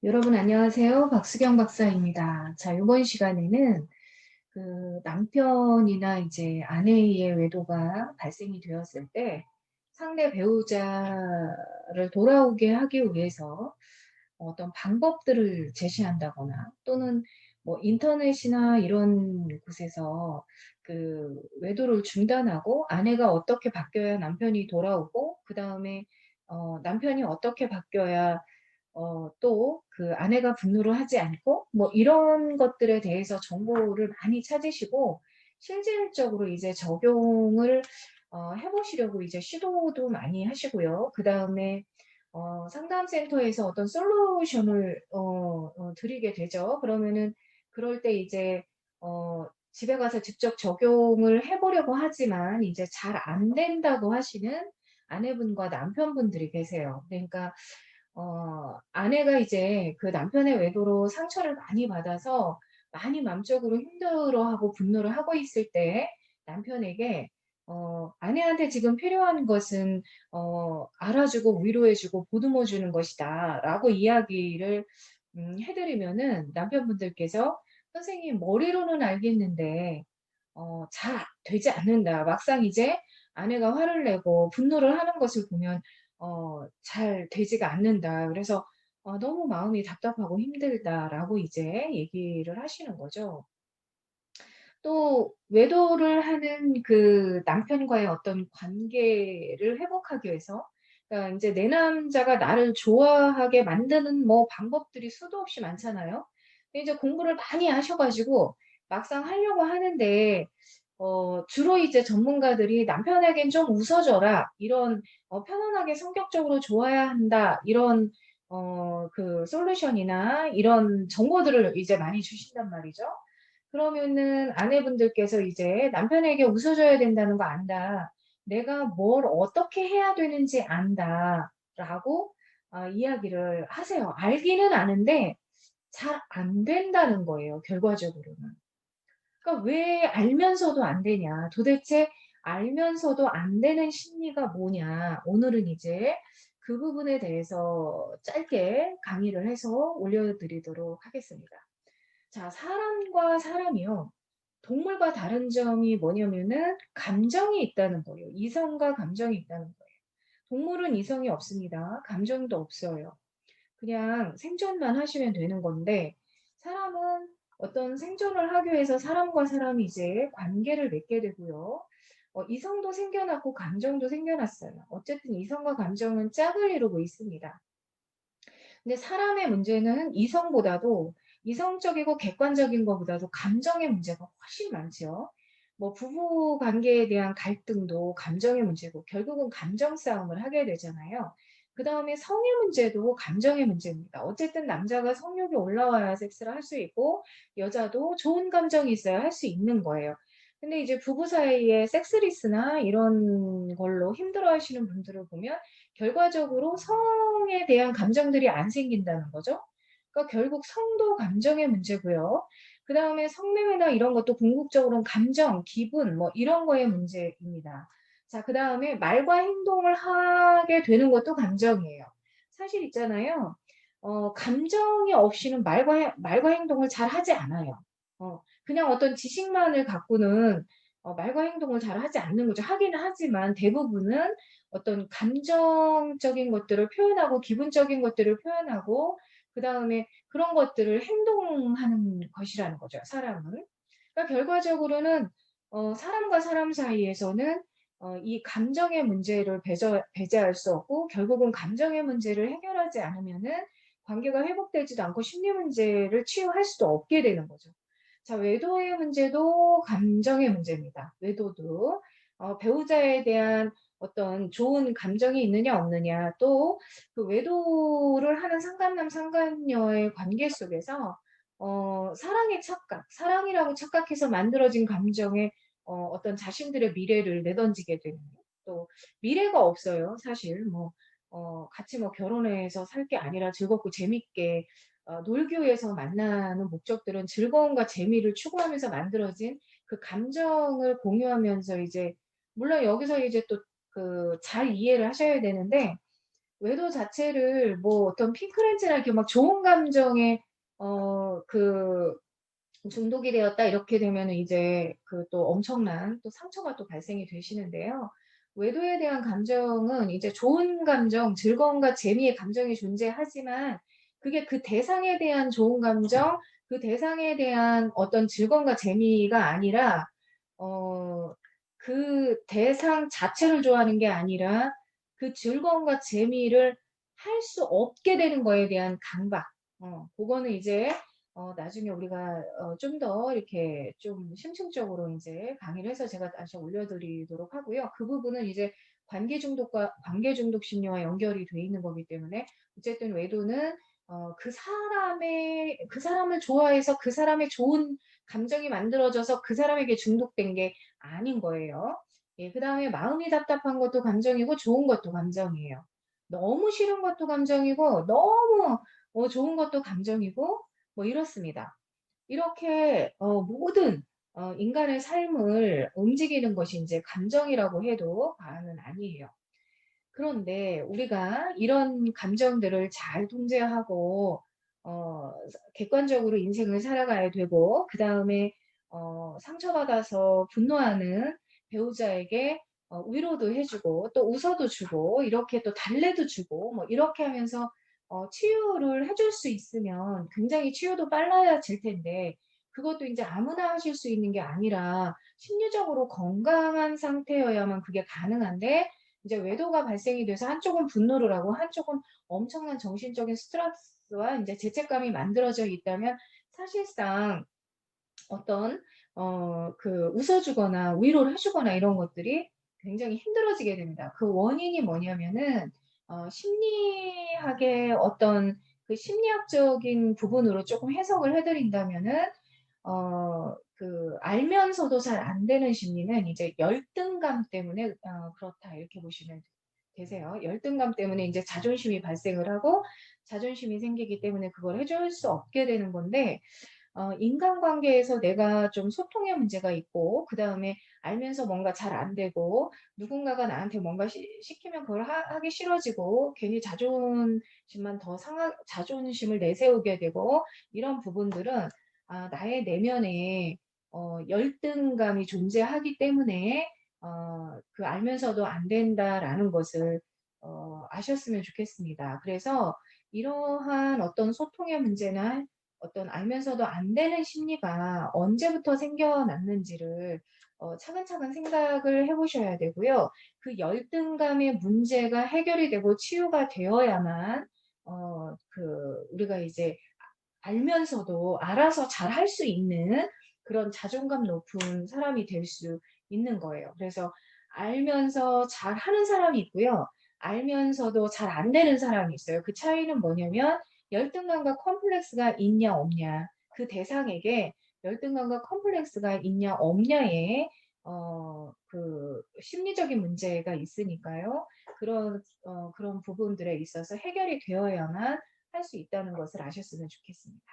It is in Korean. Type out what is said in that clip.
여러분 안녕하세요. 박수경 박사입니다. 자, 이번 시간에는 남편이나 이제 아내의 외도가 발생이 되었을 때 상대 배우자를 돌아오게 하기 위해서 어떤 방법들을 제시한다거나 또는 뭐 인터넷이나 이런 곳에서 외도를 중단하고 아내가 어떻게 바뀌어야 남편이 돌아오고 그다음에 남편이 어떻게 바뀌어야 또 아내가 분노를 하지 않고 뭐 이런 것들에 대해서 정보를 많이 찾으시고 실질적으로 이제 적용을 해 보시려고 이제 시도도 많이 하시고요. 그다음에 상담 센터에서 어떤 솔루션을 드리게 되죠. 그러면은 그럴 때 이제 집에 가서 직접 적용을 해 보려고 하지만 이제 잘 안 된다고 하시는 아내분과 남편분들이 계세요. 그러니까 아내가 이제 그 남편의 외도로 상처를 많이 받아서 많이 마음적으로 힘들어하고 분노를 하고 있을 때 남편에게 "아내한테 지금 필요한 것은 알아주고 위로해 주고 보듬어 주는 것이다."라고 이야기를 해 드리면은 남편분들께서 "선생님 머리로는 알겠는데 잘 되지 않는다. 막상 이제 아내가 화를 내고 분노를 하는 것을 보면 잘 되지가 않는다. 그래서 너무 마음이 답답하고 힘들다."라고 이제 얘기를 하시는 거죠. 또 외도를 하는 그 남편과의 어떤 관계를 회복하기 위해서 그러니까 인제 내 남자가 나를 좋아하게 만드는 뭐 방법들이 수도 없이 많잖아요. 근데 이제 공부를 많이 하셔 가지고 막상 하려고 하는데 주로 이제 전문가들이 "남편에겐 좀 웃어 줘라." 이런 "편안하게 성격적으로 좋아야 한다." 이런 솔루션이나 이런 정보들을 이제 많이 주신단 말이죠. 그러면은 아내분들께서 이제 "남편에게 웃어 줘야 된다는 거 안다. 내가 뭘 어떻게 해야 되는지 안다."라고 이야기를 하세요. 알기는 아는데 잘 안 된다는 거예요, 결과적으로는. 그러니까 왜 알면서도 안 되냐. 도대체 알면서도 안 되는 심리가 뭐냐. 오늘은 이제 그 부분에 대해서 짧게 강의를 해서 올려드리도록 하겠습니다. 자, 사람과 사람이요. 동물과 다른 점이 뭐냐면은 감정이 있다는 거예요. 이성과 감정이 있다는 거예요. 동물은 이성이 없습니다. 감정도 없어요. 그냥 생존만 하시면 되는 건데 사람은 어떤 생존을 하기 위해서 사람과 사람이 이제 관계를 맺게 되고요. 이성도 생겨났고 감정도 생겨났어요. 어쨌든 이성과 감정은 짝을 이루고 있습니다. 근데 사람의 문제는 이성적이고 객관적인 것보다도 감정의 문제가 훨씬 많죠. 뭐 부부 관계에 대한 갈등도 감정의 문제고 결국은 감정 싸움을 하게 되잖아요. 그다음에 성의 문제도 감정의 문제입니다. 어쨌든 남자가 성욕이 올라와야 섹스를 할 수 있고 여자도 좋은 감정이 있어야 할 수 있는 거예요. 근데 이제 부부 사이에 섹스리스나 이런 걸로 힘들어하시는 분들을 보면 결과적으로 성에 대한 감정들이 안 생긴다는 거죠. 그러니까 결국 성도 감정의 문제고요. 그다음에 성매매나 이런 것도 궁극적으로는 감정, 기분 뭐 이런 거의 문제입니다. 자, 그다음에 말과 행동을 하게 되는 것도 감정이에요. 사실 있잖아요. 감정이 없이는 말과 행동을 잘 하지 않아요. 그냥 어떤 지식만을 갖고는 말과 행동을 잘 하지 않는 거죠. 하기는 하지만 대부분은 어떤 감정적인 것들을 표현하고 기분적인 것들을 표현하고 그다음에 그런 것들을 행동하는 것이라는 거죠, 사람은. 그러니까 결과적으로는 사람과 사람 사이에서는 이 감정의 문제를 배제할 수 없고 결국은 감정의 문제를 해결하지 않으면은 관계가 회복되지도 않고 심리 문제를 치유할 수도 없게 되는 거죠. 자, 외도의 문제도 감정의 문제입니다. 외도도. 배우자에 대한 어떤 좋은 감정이 있느냐 없느냐 또 그 외도를 하는 상간남 상간녀의 관계 속에서 사랑의 착각, 사랑이라고 착각해서 만들어진 감정에 어떤 자신들의 미래를 내던지게 되는 또 미래가 없어요. 사실 뭐 같이 뭐 결혼해서 살 게 아니라 즐겁고 재밌게 놀기 위해서 만나는 목적들은 즐거움과 재미를 추구하면서 만들어진 그 감정을 공유하면서 이제 물론 여기서 이제 또 잘 이해를 하셔야 되는데 외도 자체를 뭐 어떤 핑크렌즈나 이렇게 막 좋은 감정에 그 중독이 되었다 이렇게 되면은 이제 그 또 엄청난 또 상처가 또 발생이 되시는데요. 외도에 대한 감정은 이제 좋은 감정, 즐거움과 재미의 감정이 존재하지만 그게 그 대상에 대한 좋은 감정, 그 대상에 대한 어떤 즐거움과 재미가 아니라 어 그 대상 자체를 좋아하는 게 아니라 그 즐거움과 재미를 할 수 없게 되는 거에 대한 강박. 고거는 이제 나중에 우리가 좀 더 이렇게 좀 심층적으로 인제 강의를 해서 제가 다시 올려드리도록 하고요. 그 부분은 이제 관계 중독과 관계 중독 심리와 연결이 돼 있는 거기 때문에 어쨌든 외도는 그 사람을 좋아해서 그 사람의 좋은 감정이 만들어져서 그 사람에게 중독된 게 아닌 거예요. 예, 그다음에 마음이 답답한 것도 감정이고 좋은 것도 감정이에요. 너무 싫은 것도 감정이고 너무 좋은 것도 감정이고 뭐 이렇습니다. 이렇게 모든 인간의 삶을 움직이는 것이 인제 감정이라고 해도 과언은 아니에요. 그런데 우리가 이런 감정들을 잘 통제하고 객관적으로 인생을 살아가야 되고 그다음에 상처받아서 분노하는 배우자에게 위로도 해 주고 또 웃어도 주고 이렇게 또 달래도 주고 뭐 이렇게 하면서 치유를 해줄 수 있으면 굉장히 치유도 빨라질 텐데 그것도 인제 아무나 하실 수 있는 게 아니라 심리적으로 건강한 상태여야만 그게 가능한데 이제 외도가 발생이 돼서 한쪽은 분노를 하고 한쪽은 엄청난 정신적인 스트레스와 인제 죄책감이 만들어져 있다면 사실상 어떤 웃어 주거나 위로를 해 주거나 이런 것들이 굉장히 힘들어지게 됩니다. 그 원인이 뭐냐면은 심리학의 어떤 그 심리학적인 부분으로 쪼끔 해석을 해 드린다면은 알면서도 잘 안 되는 심리는 이제 열등감 때문에 그렇다 이렇게 보시면 되세요. 열등감 때문에 인제 자존심이 발생을 하고 자존심이 생기기 때문에 그걸 해줄 수 없게 되는 건데 인간관계에서 내가 좀 소통의 문제가 있고 그다음에 알면서 뭔가 잘 안 되고 누군가가 나한테 뭔가 시키면 그걸 하기 싫어지고 괜히 자존심만 더 상하 자존심을 내세우게 되고 이런 부분들은 나의 내면에 열등감이 존재하기 때문에 알면서도 안 된다라는 것을 아셨으면 좋겠습니다. 그래서 이러한 어떤 소통의 문제나 어떤 알면서도 안 되는 심리가 언제부터 생겨났는지를 차근차근 생각을 해 보셔야 되고요. 그 열등감의 문제가 해결이 되고 치유가 되어야만 우리가 이제 알면서도 알아서 잘할 수 있는 그런 자존감 높은 사람이 될 수 있는 거예요. 그래서 알면서 잘하는 사람이 있고요. 알면서도 잘 안 되는 사람이 있어요. 그 차이는 뭐냐면 열등감과 컴플렉스가 있냐 없냐 그 대상에게 열등감과 컴플렉스가 있냐 없냐에 심리적인 문제가 있으니까요. 그런 부분들에 있어서 해결이 되어야만 할 수 있다는 것을 아셨으면 좋겠습니다.